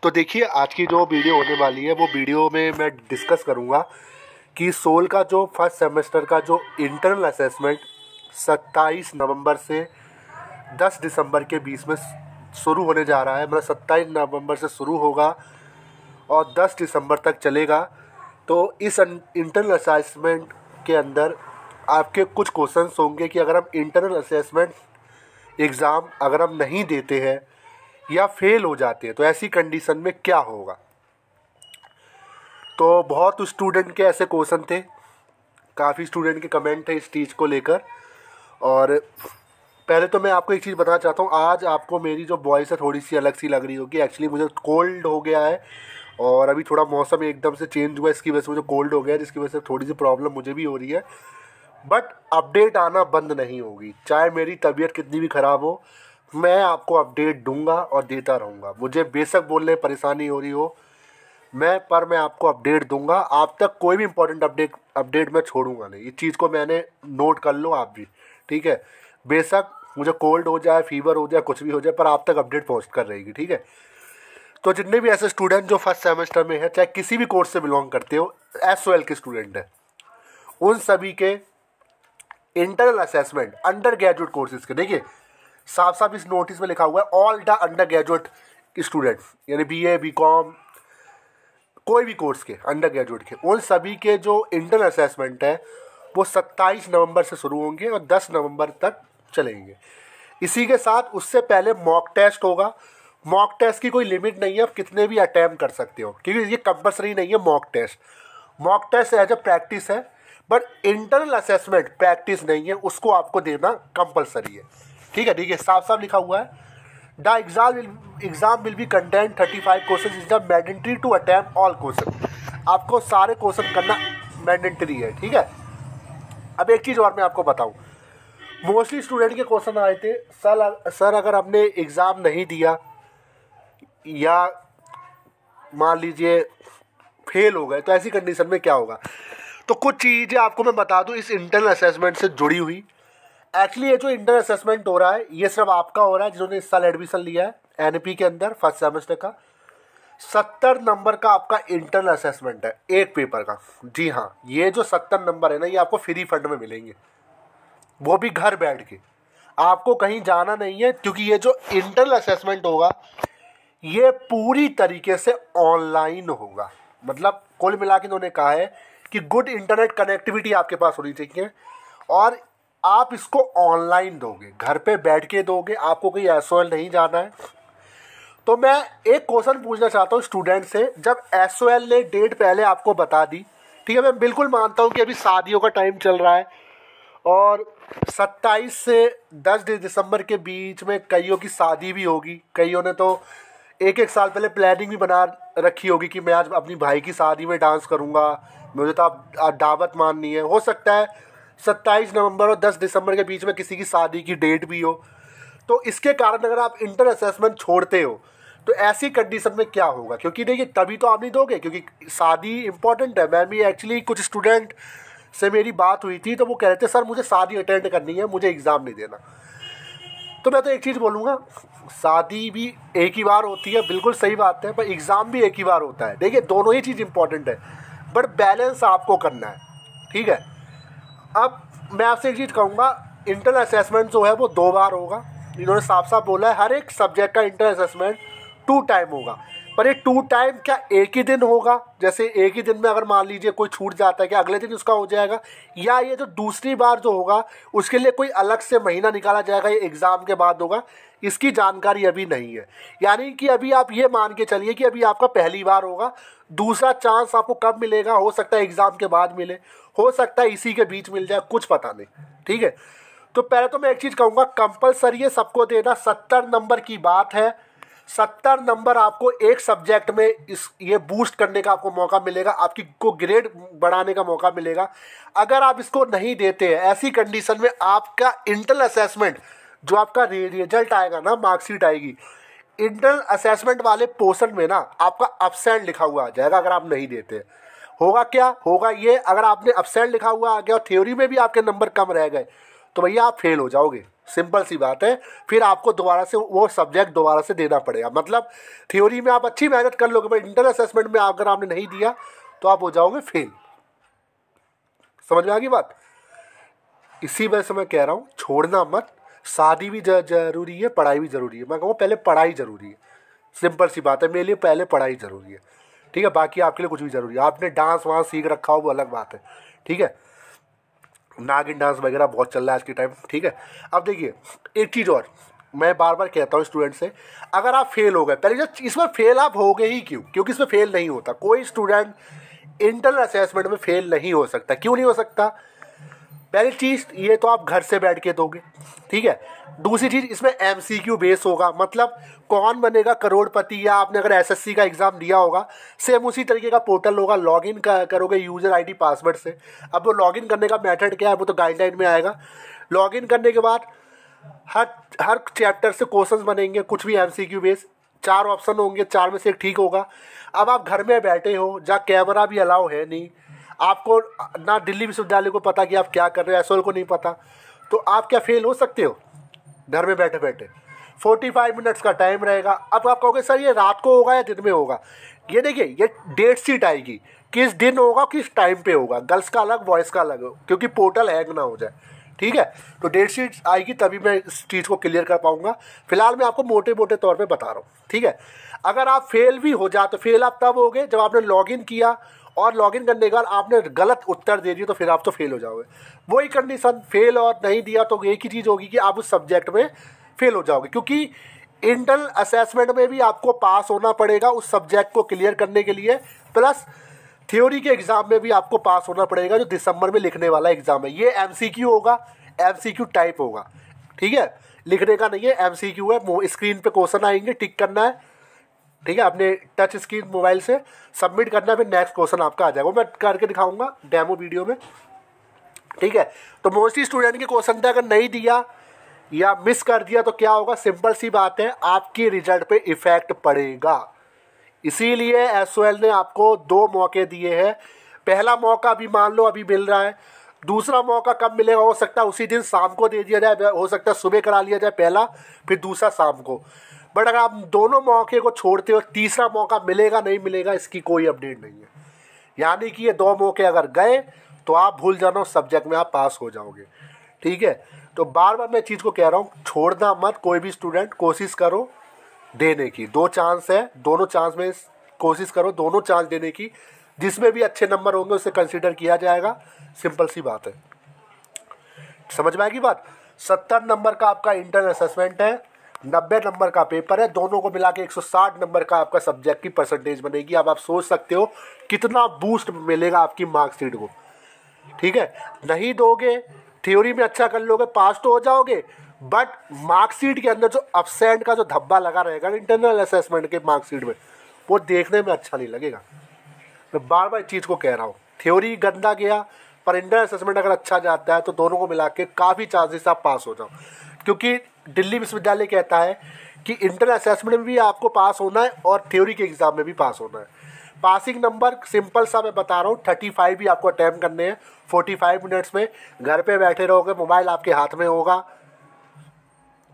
तो देखिए, आज की जो वीडियो होने वाली है वो वीडियो में मैं डिस्कस करूँगा कि सोल का जो फर्स्ट सेमेस्टर का जो इंटरनल असेसमेंट 27 नवंबर से 10 दिसंबर के बीच में शुरू होने जा रहा है। मतलब 27 नवंबर से शुरू होगा और 10 दिसंबर तक चलेगा। तो इस इंटरनल असेसमेंट के अंदर आपके कुछ क्वेश्चंस होंगे कि अगर हम इंटरनल असेसमेंट एग्ज़ाम अगर हम नहीं देते हैं या फेल हो जाते हैं तो ऐसी कंडीशन में क्या होगा। तो बहुत स्टूडेंट के ऐसे क्वेश्चन थे, काफ़ी स्टूडेंट के कमेंट थे इस चीज़ को लेकर। और पहले तो मैं आपको एक चीज़ बताना चाहता हूँ, आज आपको मेरी जो वॉइस है थोड़ी सी अलग सी लग रही होगी। एक्चुअली मुझे कोल्ड हो गया है और अभी थोड़ा मौसम एकदम से चेंज हुआ, इसकी वजह से मुझे कोल्ड हो गया है, जिसकी वजह से थोड़ी सी प्रॉब्लम मुझे भी हो रही है। बट अपडेट आना बंद नहीं होगी, चाहे मेरी तबीयत कितनी भी ख़राब हो, मैं आपको अपडेट दूंगा और देता रहूँगा। मुझे बेशक बोलने में परेशानी हो रही हो मैं आपको अपडेट दूंगा। आप तक कोई भी इंपॉर्टेंट अपडेट मैं छोड़ूंगा नहीं। इस चीज़ को मैंने नोट कर लो आप भी, ठीक है। बेशक मुझे कोल्ड हो जाए, फीवर हो जाए, कुछ भी हो जाए, पर आप तक अपडेट पहुँच कर रहेगी, ठीक है। तो जितने भी ऐसे स्टूडेंट जो फर्स्ट सेमेस्टर में है, चाहे किसी भी कोर्स से बिलोंग करते हो, SOL के स्टूडेंट हैं, उन सभी के internal assessment under graduate courses के, देखिए साफ साफ इस नोटिस में लिखा हुआ है all the under graduate students, यानी BA BCom कोई भी कोर्स के अंडर ग्रेजुएट के, उन सभी के जो इंटरनल असेसमेंट है वो 27 नवंबर से शुरू होंगे और 10 नवंबर तक चलेंगे। इसी के साथ उससे पहले मॉक टेस्ट होगा। मॉक टेस्ट की कोई लिमिट नहीं है, आप कितने भी अटैम्प्ट कर सकते हो, क्योंकि ये कंपलसरी नहीं है mock test. Mock test as a practice है, बट इंटरनल असेसमेंट प्रैक्टिस नहीं है, उसको आपको देना कंपलसरी है, ठीक है। देखिए साफ साफ लिखा हुआ है, the exam will be content 35 question, is the mandatory to attempt all question. आपको सारे क्वेश्चन करना मैंडेटरी है, ठीक है। अब एक चीज़ और मैं आपको बताऊं, मोस्टली स्टूडेंट के क्वेश्चन आए थे, सर अगर हमने एग्ज़ाम नहीं दिया या मान लीजिए फेल हो गए तो ऐसी कंडीशन में क्या होगा। तो कुछ चीज़ें आपको मैं बता दूं इस इंटरनल असेसमेंट से जुड़ी हुई। एक्चुअली ये जो इंटरनल असेसमेंट हो रहा है ये सिर्फ आपका हो रहा है जिन्होंने इस साल एडमिशन लिया है NP के अंदर फर्स्ट सेमेस्टर का। 70 नंबर का आपका इंटरनल असेसमेंट है एक पेपर का। जी हाँ, ये जो 70 नंबर है ना, ये आपको फ्री फंड में मिलेंगे, वो भी घर बैठ के, आपको कहीं जाना नहीं है। क्योंकि ये जो इंटरनल असेसमेंट होगा ये पूरी तरीके से ऑनलाइन होगा। मतलब कुल मिला के उन्होंने कहा है कि गुड इंटरनेट कनेक्टिविटी आपके पास होनी चाहिए और आप इसको ऑनलाइन दोगे, घर पे बैठ के दोगे, आपको कहीं SOL नहीं जाना है। तो मैं एक क्वेश्चन पूछना चाहता हूँ स्टूडेंट से, जब SOL ने डेट पहले आपको बता दी, ठीक है, मैं बिल्कुल मानता हूँ कि अभी शादियों का टाइम चल रहा है और 27 से 10 दिसंबर के बीच में कईयों की शादी भी होगी। कईयों ने तो एक साल पहले प्लानिंग भी बना रखी होगी कि मैं आज अपनी भाई की शादी में डांस करूंगा, मुझे तो आप दावत माननी है। हो सकता है 27 नवंबर और 10 दिसंबर के बीच में किसी की शादी की डेट भी हो। तो इसके कारण अगर आप इंटर असेसमेंट छोड़ते हो तो ऐसी कंडीशन में क्या होगा, क्योंकि देखिए तभी तो आप नहीं दोगे, क्योंकि शादी इंपॉर्टेंट है। मैं भी एक्चुअली कुछ स्टूडेंट से मेरी बात हुई थी तो वो कह रहे थे सर मुझे शादी अटेंड करनी है, मुझे एग्ज़ाम नहीं देना। तो मैं तो एक चीज़ बोलूँगा, शादी भी एक ही बार होती है, बिल्कुल सही बात है, पर एग्ज़ाम भी एक ही बार होता है। देखिए दोनों ही चीज़ इंपॉर्टेंट है, बट बैलेंस आपको करना है, ठीक है। अब मैं आपसे एक चीज़ कहूँगा, इंटरनल असेसमेंट जो है वो 2 बार होगा। इन्होंने साफ साफ बोला है हर एक सब्जेक्ट का इंटरनल असेसमेंट 2 टाइम होगा। पर ये 2 टाइम क्या एक ही दिन होगा, जैसे एक ही दिन में अगर मान लीजिए कोई छूट जाता है क्या अगले दिन उसका हो जाएगा, या ये जो दूसरी बार जो होगा उसके लिए कोई अलग से महीना निकाला जाएगा, ये एग्ज़ाम के बाद होगा, इसकी जानकारी अभी नहीं है। यानी कि अभी आप ये मान के चलिए कि अभी आपका पहली बार होगा, दूसरा चांस आपको कब मिलेगा, हो सकता है एग्ज़ाम के बाद मिले, हो सकता है इसी के बीच मिल जाए, कुछ पता नहीं, ठीक है। तो पहले तो मैं एक चीज़ कहूँगा, कंपलसरी है सबको देना। 70 नंबर की बात है, 70 नंबर आपको एक सब्जेक्ट में ये बूस्ट करने का आपको मौका मिलेगा, आपकी को ग्रेड बढ़ाने का मौका मिलेगा। अगर आप इसको नहीं देते हैं, ऐसी कंडीशन में आपका इंटरनल असेसमेंट जो आपका रिजल्ट आएगा ना, मार्कशीट आएगी, इंटरनल असेसमेंट वाले पोर्शन में ना आपका अब्सेंट लिखा हुआ आ जाएगा। अगर आप नहीं देते होगा क्या होगा, ये अगर आपने अब्सेंट लिखा हुआ आ गया और थ्योरी में भी आपके नंबर कम रह गए तो भैया आप फेल हो जाओगे, सिंपल सी बात है। फिर आपको दोबारा से वो सब्जेक्ट दोबारा से देना पड़ेगा। मतलब थ्योरी में आप अच्छी मेहनत कर लोगे, बट इंटरनल असेसमेंट में अगर आपने नहीं दिया तो आप हो जाओगे फेल। समझ में आ गई बात? इसी वजह से मैं कह रहा हूँ छोड़ना मत। शादी भी जरूरी है, पढ़ाई भी ज़रूरी है। मैं कहूँ पहले पढ़ाई ज़रूरी है, सिंपल सी बात है। मेरे लिए पहले पढ़ाई ज़रूरी है, ठीक है। बाकी आपके लिए कुछ भी ज़रूरी है। आपने डांस वांस सीख रखा हो वो अलग बात है, ठीक है। नागिन डांस वगैरह बहुत चल रहा है आज के टाइम, ठीक है। अब देखिए एक चीज़ और मैं बार बार कहता हूँ स्टूडेंट से, अगर आप फेल हो गए, पहले जो इसमें फेल आप हो गए ही क्यों? क्योंकि इसमें फेल नहीं होता कोई स्टूडेंट। इंटरनल असेसमेंट में फेल नहीं हो सकता। क्यों नहीं हो सकता? पहली चीज़ ये तो आप घर से बैठ के दोगे, ठीक है। दूसरी चीज़ इसमें MCQ बेस होगा, मतलब कौन बनेगा करोड़पति, या आपने अगर SSC का एग्ज़ाम दिया होगा सेम उसी तरीके का पोर्टल होगा। लॉगिन करोगे यूज़र ID पासवर्ड से। अब वो लॉगिन करने का मेथड क्या है वो तो गाइडलाइन में आएगा। लॉगिन करने के बाद हर चैप्टर से क्वेश्चंस बनेंगे, कुछ भी MCQ बेस। 4 ऑप्शन होंगे, 4 में से एक ठीक होगा। अब आप घर में बैठे हो जहाँ कैमरा भी अलाउ है नहीं, आपको ना दिल्ली विश्वविद्यालय को पता कि आप क्या कर रहे हो, SOL को नहीं पता, तो आप क्या फेल हो सकते हो घर में बैठे बैठे? 45 मिनट्स का टाइम रहेगा। अब आप कहोगे सर ये रात को होगा या दिन में होगा? ये देखिए ये डेट शीट आएगी, किस दिन होगा किस टाइम पे होगा। गर्ल्स का अलग, बॉयज़ का अलग, क्योंकि पोर्टल हैक ना हो जाए, ठीक है। तो डेट शीट आएगी तभी मैं इस चीज़ को क्लियर कर पाऊंगा। फिलहाल मैं आपको मोटे मोटे तौर पे बता रहा हूँ, ठीक है। अगर आप फेल भी हो जाए तो फेल आप तब होगे जब आपने लॉगिन किया और लॉगिन करने के बाद आपने गलत उत्तर दे दिया, तो फिर आप तो फेल हो जाओगे। वही कंडीशन फेल और नहीं दिया तो एक ही चीज़ होगी कि आप उस सब्जेक्ट में फेल हो जाओगे, क्योंकि इंटरनल असेसमेंट में भी आपको पास होना पड़ेगा उस सब्जेक्ट को क्लियर करने के लिए, प्लस थ्योरी के एग्ज़ाम में भी आपको पास होना पड़ेगा जो दिसंबर में लिखने वाला एग्ज़ाम है। ये MCQ होगा, MCQ टाइप होगा, ठीक है। लिखने का नहीं है, MCQ है। स्क्रीन पे क्वेश्चन आएंगे, टिक करना है, ठीक है। अपने टच स्क्रीन मोबाइल से सबमिट करना है, फिर नेक्स्ट क्वेश्चन आपका आ जाएगा। मैं करके दिखाऊंगा डेमो वीडियो में, ठीक है। तो मोस्टली स्टूडेंट के क्वेश्चन थे, अगर नहीं दिया या मिस कर दिया तो क्या होगा? सिंपल सी बात है, आपकी रिजल्ट पे इफेक्ट पड़ेगा। इसीलिए SOL ने आपको 2 मौके दिए हैं। पहला मौका भी मान लो अभी मिल रहा है, दूसरा मौका कब मिलेगा? हो सकता है उसी दिन शाम को दे दिया जाए, हो सकता है सुबह करा लिया जाए पहला, फिर दूसरा शाम को। बट अगर आप दोनों मौके को छोड़ते हो, तीसरा मौका मिलेगा नहीं मिलेगा इसकी कोई अपडेट नहीं है। यानी कि ये 2 मौके अगर गए तो आप भूल जाना उस सब्जेक्ट में आप पास हो जाओगे, ठीक है। तो बार बार मैं चीज़ को कह रहा हूँ, छोड़ना मत। कोई भी स्टूडेंट कोशिश करो देने की। 2 चांस है, दोनों चांस में कोशिश करो, दोनों चांस देने की। जिसमें भी अच्छे नंबर होंगे उसे कंसिडर किया जाएगा, सिंपल सी बात है। समझ में आएगी बात? 70 नंबर का आपका इंटरनल असेसमेंट है, 90 नंबर का पेपर है, दोनों को मिला के 160 नंबर का आपका सब्जेक्ट की परसेंटेज बनेगी। अब आप सोच सकते हो कितना बूस्ट मिलेगा आपकी मार्कशीट को, ठीक है। नहीं दोगे, थ्योरी में अच्छा कर लोगे, पास तो हो जाओगे, बट मार्कशीट के अंदर जो अब्सेंट का जो धब्बा लगा रहेगा इंटरनल असेसमेंट के मार्कशीट में, वो देखने में अच्छा नहीं लगेगा। मैं बार बार इस चीज़ को कह रहा हूँ, थ्योरी गंदा गया पर इंटरनल असेसमेंट अगर अच्छा जाता है तो दोनों को मिला के काफ़ी चांसेस आप पास हो जाओ। क्योंकि दिल्ली विश्वविद्यालय कहता है कि इंटरनल असेसमेंट में भी आपको पास होना है और थ्योरी के एग्ज़ाम में भी पास होना है। पासिंग नंबर सिंपल सा मैं बता रहा हूँ, 35 भी आपको अटैम्प्ट करने हैं 45 मिनट्स में। घर पे बैठे रहोगे, मोबाइल आपके हाथ में होगा,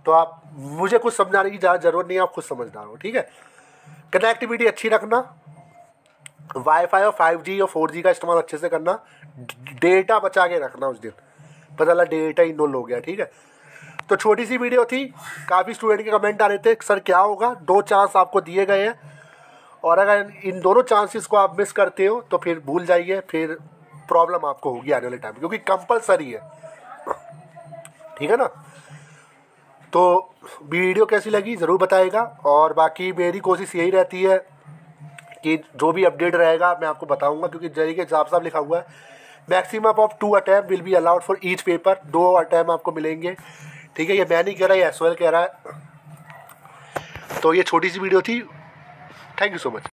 तो आप मुझे कुछ समझाने की ज़्यादा ज़रूरत नहीं है, आप खुद समझदार हो, ठीक है। कनेक्टिविटी अच्छी रखना, वाईफाई और 5G और 4G का इस्तेमाल अच्छे से करना, डेटा बचा के रखना। उस दिन पता चला डेटा ही नुल हो गया, ठीक है। तो छोटी सी वीडियो थी, काफ़ी स्टूडेंट के कमेंट आ रहे थे सर क्या होगा। 2 चांस आपको दिए गए हैं, और अगर इन दोनों चांसेस को आप मिस करते हो तो फिर भूल जाइए, फिर प्रॉब्लम आपको होगी आने वाले टाइम, क्योंकि कंपलसरी है, ठीक है ना। तो वीडियो कैसी लगी ज़रूर बताइएगा, और बाकी मेरी कोशिश यही रहती है कि जो भी अपडेट रहेगा मैं आपको बताऊंगा, क्योंकि जरी के हिसाब साफ लिखा हुआ है maximum of 2 attempt will be allowed for each paper. 2 attempt आपको मिलेंगे, ठीक है। ये मैं नहीं कह रहा, ये SOL कह रहा है। तो ये छोटी सी वीडियो थी, थैंक यू सो मच।